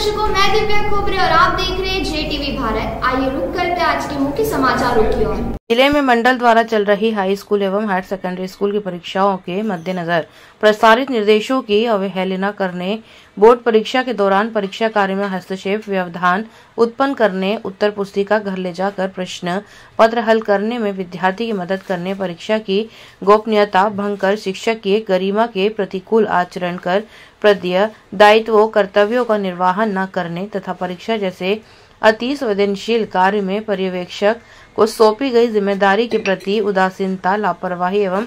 दर्शकों, मैं दिव्या खोबरे और आप देख रहे हैं JTV भारत। आइए रुक करते आज के मुख्य समाचारों की ओर। जिले में मंडल द्वारा चल रही हाई स्कूल एवं हायर सेकेंडरी स्कूल की परीक्षाओं के मद्देनजर प्रस्तावित निर्देशों की अवहेलना करने, बोर्ड परीक्षा के दौरान परीक्षा कार्य में हस्तक्षेप, व्यवधान उत्पन्न करने, उत्तर पुस्तिका घर ले जाकर प्रश्न पत्र हल करने में विद्यार्थी की मदद करने, परीक्षा की गोपनीयता भंग कर शिक्षक की गरिमा के प्रतिकूल आचरण कर प्रत्यय दायित्वों कर्तव्यों का निर्वहन न करने तथा परीक्षा जैसे अति संवेदनशील कार्य में पर्यवेक्षक को सौंपी गई जिम्मेदारी के प्रति उदासीनता, लापरवाही एवं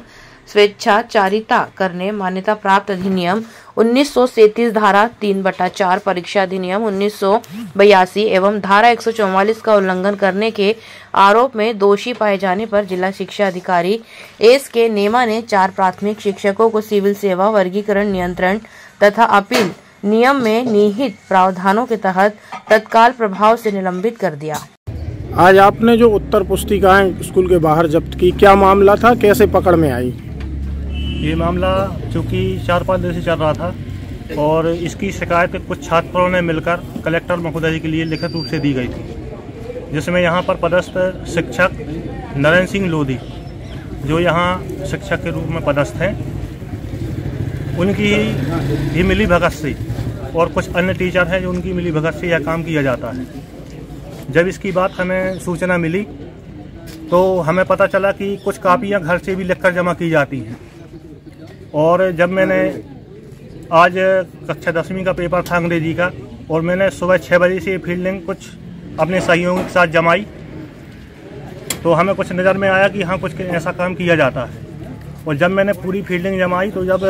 स्वेच्छाचारिता करने, मान्यता प्राप्त अधिनियम 1937 धारा 3/4 परीक्षा अधिनियम 1982 एवं धारा 144 का उल्लंघन करने के आरोप में दोषी पाए जाने पर जिला शिक्षा अधिकारी SK नेमा ने 4 प्राथमिक शिक्षकों को सिविल सेवा वर्गीकरण नियंत्रण तथा अपील नियम में निहित प्रावधानों के तहत तत्काल प्रभाव से निलंबित कर दिया। आज आपने जो उत्तर पुस्तिकाएं स्कूल के बाहर जब्त की, क्या मामला था, कैसे पकड़ में आई? ये मामला चूँकि 4-5 दिन से चल रहा था और इसकी शिकायत कुछ छात्रों ने मिलकर कलेक्टर महोदय के लिए लिखित रूप से दी गई थी, जिसमें यहाँ पर पदस्थ शिक्षक नरेंद्र सिंह लोधी, जो यहाँ शिक्षक के रूप में पदस्थ हैं, उनकी ही मिली भगत से और कुछ अन्य टीचर हैं जो उनकी मिली भगत से यह काम किया जाता है। जब इसकी बात हमें सूचना मिली तो हमें पता चला कि कुछ कापियां घर से भी लिखकर जमा की जाती हैं। और जब मैंने आज कक्षा 10वीं का पेपर था अंग्रेजी का, और मैंने सुबह 6 बजे से फील्डिंग कुछ अपने सहयोगियों के साथ जमाई, तो हमें कुछ नज़र में आया कि हाँ कुछ ऐसा काम किया जाता है। और जब मैंने पूरी फील्डिंग जमाई तो जब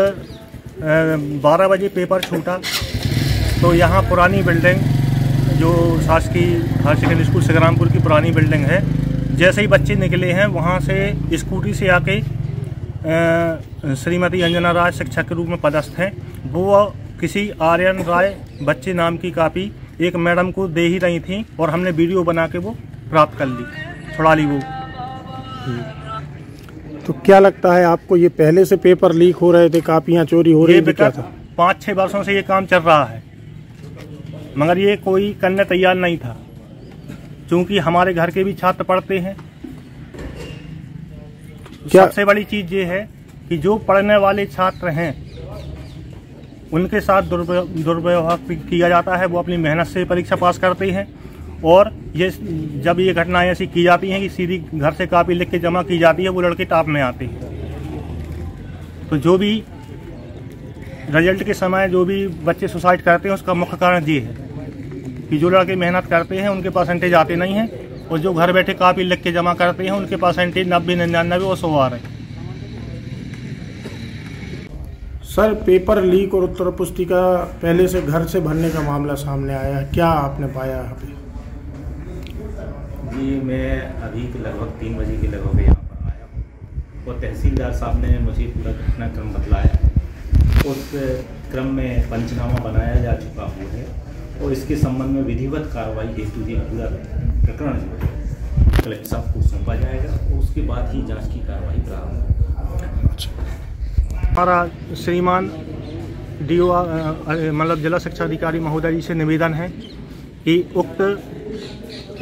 12 बजे पेपर छूटा तो यहाँ पुरानी बिल्डिंग जो शासकीय हायर सेकेंडरी स्कूल संग्रामपुर की पुरानी बिल्डिंग है, जैसे ही बच्चे निकले हैं वहाँ से स्कूटी से आके श्रीमती अंजना राय शिक्षक के रूप में पदस्थ हैं, वो किसी आर्यन राय बच्चे नाम की कापी एक मैडम को दे ही रही थी और हमने वीडियो बना के वो प्राप्त कर ली, छुड़ा ली वो। तो क्या लगता है आपको, ये पहले से पेपर लीक हो रहे थे, कापियां चोरी हो रही थी, क्या था? 5-6 वर्षों से ये काम चल रहा है, मगर ये कोई करने तैयार नहीं था, क्योंकि हमारे घर के भी छात्र पढ़ते हैं। सबसे बड़ी चीज ये है कि जो पढ़ने वाले छात्र हैं उनके साथ दुर्व्यवहार किया जाता है। वो अपनी मेहनत से परीक्षा पास करते हैं और ये जब ये घटनाएं ऐसी की जाती हैं कि सीधी घर से कापी लिख के जमा की जाती है, वो लड़के टॉप में आते हैं। तो जो भी रिजल्ट के समय जो भी बच्चे सुसाइड करते हैं उसका मुख्य कारण ये है कि जो लड़के मेहनत करते हैं उनके परसेंटेज आते नहीं हैं, और जो घर बैठे कापी लिख के जमा करते हैं उनके परसेंटेज 90-99 और 100 आ रहे हैं। सर, पेपर लीक और उत्तर पुस्तिका पहले से घर से भरने का मामला सामने आया है, क्या आपने पाया अभी? जी, मैं अभी लगभग 3 बजे के लगभग यहाँ पर आया हूँ और तहसीलदार साहब ने मुझे पूरा घटनाक्रम बतलाया है। उस क्रम में पंचनामा बनाया जा चुका हुआ है और इसके संबंध में विधिवत कार्रवाई हेतु ये पूरा प्रकरण जो है कलेक्टर साहब को सौंपा जाएगा और उसके बाद ही जांच की कार्रवाई प्रारंभ होगी। हमारा श्रीमान DO मतलब जिला शिक्षा अधिकारी महोदय जी से निवेदन है कि उक्त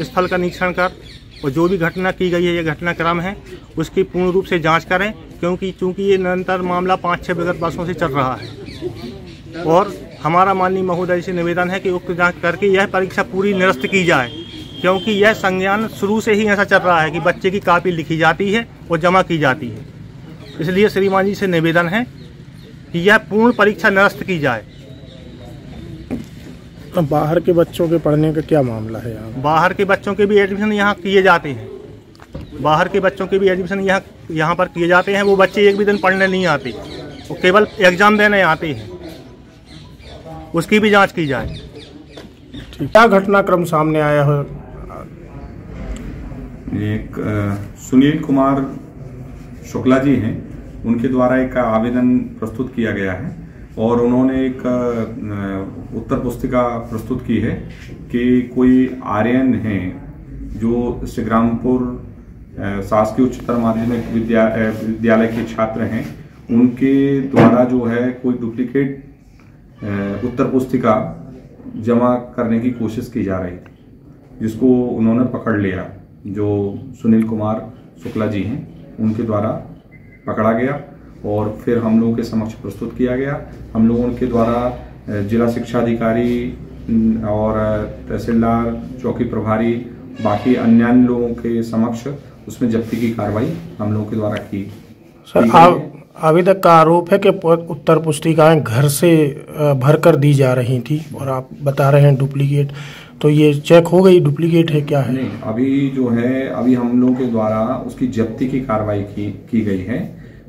स्थल का निरीक्षण कर और जो भी घटना की गई है, ये घटनाक्रम है, उसकी पूर्ण रूप से जांच करें, चूँकि ये निरंतर मामला 5-6 विगत वर्षों से चल रहा है। और हमारा माननीय महोदय से निवेदन है कि उक्त जांच करके यह परीक्षा पूरी निरस्त की जाए, क्योंकि यह संज्ञान शुरू से ही ऐसा चल रहा है कि बच्चे की कापी लिखी जाती है और जमा की जाती है। इसलिए श्रीमान जी से निवेदन है कि यह पूर्ण परीक्षा निरस्त की जाए। बाहर के बच्चों के पढ़ने का क्या मामला है यहाँ? बाहर के बच्चों के भी एडमिशन यहाँ किए जाते हैं, बाहर के बच्चों के भी एडमिशन यहाँ पर किए जाते हैं। वो बच्चे एक भी दिन पढ़ने नहीं आते, वो केवल एग्जाम देने आते हैं, उसकी भी जांच की जाए। क्या घटनाक्रम सामने आया है? एक सुनील कुमार शुक्ला जी हैं, उनके द्वारा एक आवेदन प्रस्तुत किया गया है और उन्होंने एक उत्तर पुस्तिका प्रस्तुत की है कि कोई आर्यन हैं जो संग्रामपुर शासकीय उच्चतर माध्यमिक विद्यालय के छात्र हैं, उनके द्वारा जो है कोई डुप्लीकेट उत्तर पुस्तिका जमा करने की कोशिश की जा रही थी, जिसको उन्होंने पकड़ लिया। जो सुनील कुमार शुक्ला जी हैं उनके द्वारा पकड़ा गया और फिर हम लोगों के समक्ष प्रस्तुत किया गया। हम लोगों के द्वारा जिला शिक्षा अधिकारी और तहसीलदार, चौकी प्रभारी, बाकी अन्य लोगों के समक्ष उसमें जब्ती की कार्रवाई हम लोगों के द्वारा की। सर, अभी तक का आरोप है कि उत्तर पुस्तिकाएं घर से भरकर दी जा रही थी और आप बता रहे हैं डुप्लीकेट, तो ये चेक हो गई डुप्लीकेट है क्या है? नहीं, अभी जो है अभी हम लोगों के द्वारा उसकी जब्ती की कार्रवाई की गई है।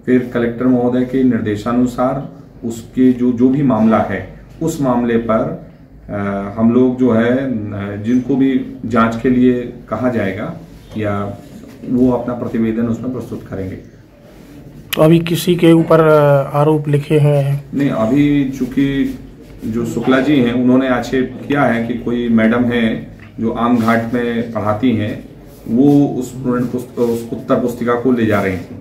फिर कलेक्टर महोदय के निर्देशानुसार उसके जो भी मामला है उस मामले पर हम लोग जो है जिनको भी जांच के लिए कहा जाएगा या वो अपना प्रतिवेदन उसमें प्रस्तुत करेंगे। तो अभी किसी के ऊपर आरोप लिखे हैं? नहीं, अभी चूंकि जो शुक्ला जी हैं उन्होंने आक्षेप किया है कि कोई मैडम है जो आम घाट में पढ़ाती हैं, वो उस उत्तर पुस्तिका को ले जा रही थी,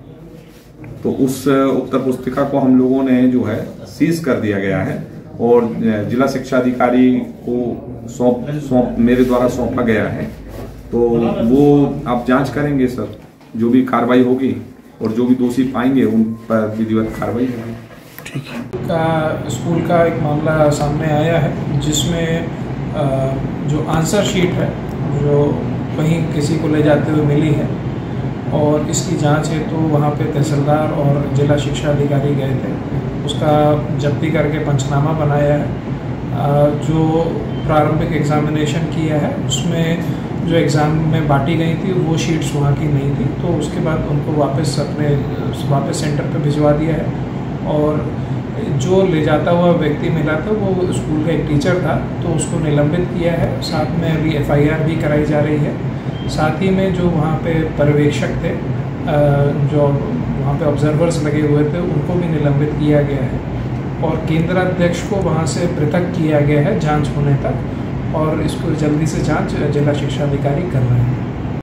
तो उस उत्तर पुस्तिका को हम लोगों ने जो है सीज कर दिया गया है और जिला शिक्षा अधिकारी को मेरे द्वारा सौंपा गया है। तो वो आप जांच करेंगे सर, जो भी कार्रवाई होगी और जो भी दोषी पाएंगे उन पर विधिवत कार्रवाई होगी। ठीक है। स्कूल का एक मामला सामने आया है जिसमें जो आंसर शीट है जो कहीं किसी को ले जाते हुए मिली है और इसकी जांच है तो वहाँ पे तहसीलदार और जिला शिक्षा अधिकारी गए थे, उसका जब्ती करके पंचनामा बनाया है। जो प्रारंभिक एग्जामिनेशन किया है उसमें जो एग्ज़ाम में बांटी गई थी वो शीट्स वहाँ की नहीं थी, तो उसके बाद उनको वापस सेंटर पे भिजवा दिया है। और जो ले जाता हुआ व्यक्ति मिला था वो स्कूल का एक टीचर था, तो उसको निलंबित किया है। साथ में अभी FIR भी कराई जा रही है। साथ ही में जो वहाँ पे पर्यवेक्षक थे, जो वहाँ पे ऑब्जर्वर्स लगे हुए थे, उनको भी निलंबित किया गया है और केंद्राध्यक्ष को वहाँ से पृथक किया गया है जांच होने तक, और इसको जल्दी से जांच जिला शिक्षा अधिकारी कर रहे हैं।